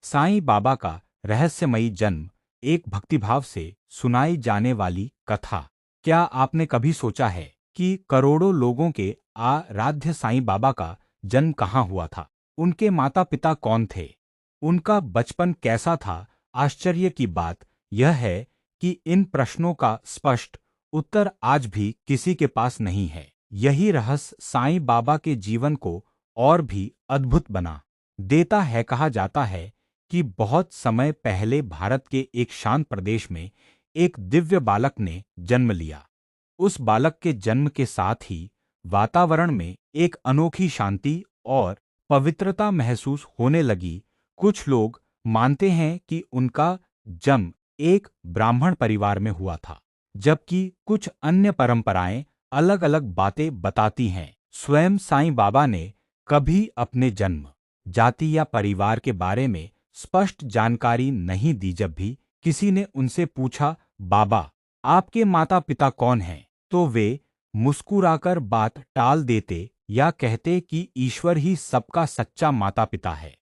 साईं बाबा का रहस्यमयी जन्म एक भक्तिभाव से सुनाई जाने वाली कथा। क्या आपने कभी सोचा है कि करोड़ों लोगों के आराध्य साईं बाबा का जन्म कहाँ हुआ था? उनके माता पिता कौन थे? उनका बचपन कैसा था? आश्चर्य की बात यह है कि इन प्रश्नों का स्पष्ट उत्तर आज भी किसी के पास नहीं है। यही रहस्य साईं बाबा के जीवन को और भी अद्भुत बना देता है। कहा जाता है कि बहुत समय पहले भारत के एक शांत प्रदेश में एक दिव्य बालक ने जन्म लिया। उस बालक के जन्म के साथ ही वातावरण में एक अनोखी शांति और पवित्रता महसूस होने लगी। कुछ लोग मानते हैं कि उनका जन्म एक ब्राह्मण परिवार में हुआ था, जबकि कुछ अन्य परंपराएं अलग-अलग बातें बताती हैं। स्वयं साईं बाबा ने कभी अपने जन्म, जाति या परिवार के बारे में स्पष्ट जानकारी नहीं दी। जब भी किसी ने उनसे पूछा, बाबा, आपके माता पिता कौन हैं? तो वे मुस्कुराकर बात टाल देते या कहते कि ईश्वर ही सबका सच्चा माता पिता है।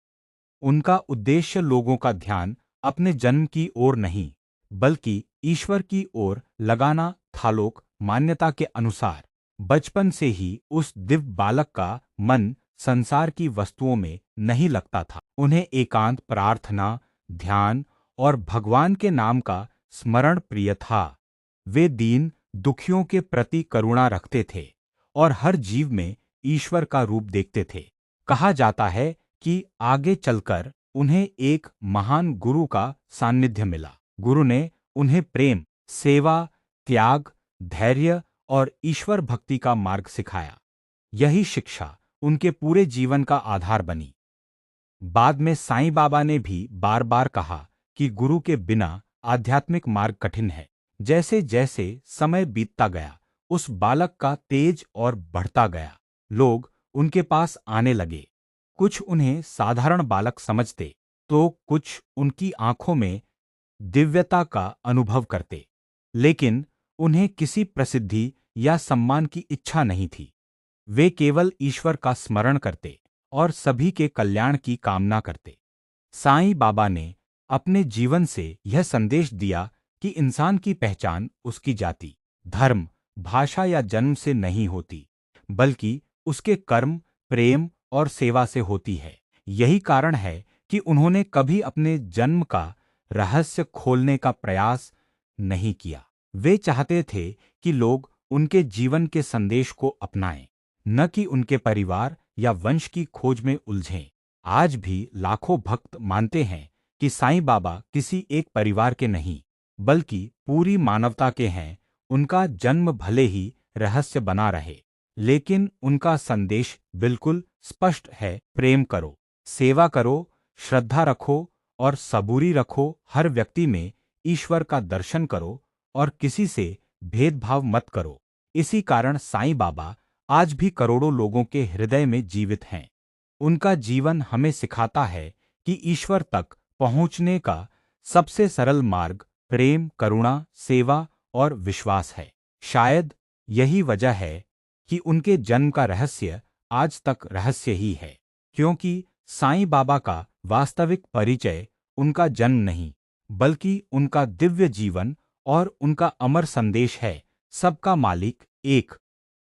उनका उद्देश्य लोगों का ध्यान अपने जन्म की ओर नहीं, बल्कि ईश्वर की ओर लगाना था। लोक मान्यता के अनुसार बचपन से ही उस दिव्य बालक का मन संसार की वस्तुओं में नहीं लगता था। उन्हें एकांत, प्रार्थना, ध्यान और भगवान के नाम का स्मरण प्रिय था। वे दीन दुखियों के प्रति करुणा रखते थे और हर जीव में ईश्वर का रूप देखते थे। कहा जाता है कि आगे चलकर उन्हें एक महान गुरु का सानिध्य मिला। गुरु ने उन्हें प्रेम, सेवा, त्याग, धैर्य और ईश्वर भक्ति का मार्ग सिखाया। यही शिक्षा उनके पूरे जीवन का आधार बनी। बाद में साईं बाबा ने भी बार बार कहा कि गुरु के बिना आध्यात्मिक मार्ग कठिन है। जैसे जैसे समय बीतता गया, उस बालक का तेज और बढ़ता गया। लोग उनके पास आने लगे। कुछ उन्हें साधारण बालक समझते, तो कुछ उनकी आंखों में दिव्यता का अनुभव करते। लेकिन उन्हें किसी प्रसिद्धि या सम्मान की इच्छा नहीं थी। वे केवल ईश्वर का स्मरण करते और सभी के कल्याण की कामना करते। साईं बाबा ने अपने जीवन से यह संदेश दिया कि इंसान की पहचान उसकी जाति, धर्म, भाषा या जन्म से नहीं होती, बल्कि उसके कर्म, प्रेम और सेवा से होती है। यही कारण है कि उन्होंने कभी अपने जन्म का रहस्य खोलने का प्रयास नहीं किया। वे चाहते थे कि लोग उनके जीवन के संदेश को अपनाएं, न कि उनके परिवार या वंश की खोज में उलझें। आज भी लाखों भक्त मानते हैं कि साईं बाबा किसी एक परिवार के नहीं, बल्कि पूरी मानवता के हैं। उनका जन्म भले ही रहस्य बना रहे, लेकिन उनका संदेश बिल्कुल स्पष्ट है। प्रेम करो, सेवा करो, श्रद्धा रखो और सबूरी रखो। हर व्यक्ति में ईश्वर का दर्शन करो और किसी से भेदभाव मत करो। इसी कारण साईं बाबा आज भी करोड़ों लोगों के हृदय में जीवित हैं। उनका जीवन हमें सिखाता है कि ईश्वर तक पहुंचने का सबसे सरल मार्ग प्रेम, करुणा, सेवा और विश्वास है। शायद यही वजह है कि उनके जन्म का रहस्य आज तक रहस्य ही है, क्योंकि साईं बाबा का वास्तविक परिचय उनका जन्म नहीं, बल्कि उनका दिव्य जीवन और उनका अमर संदेश है। सबका मालिक एक,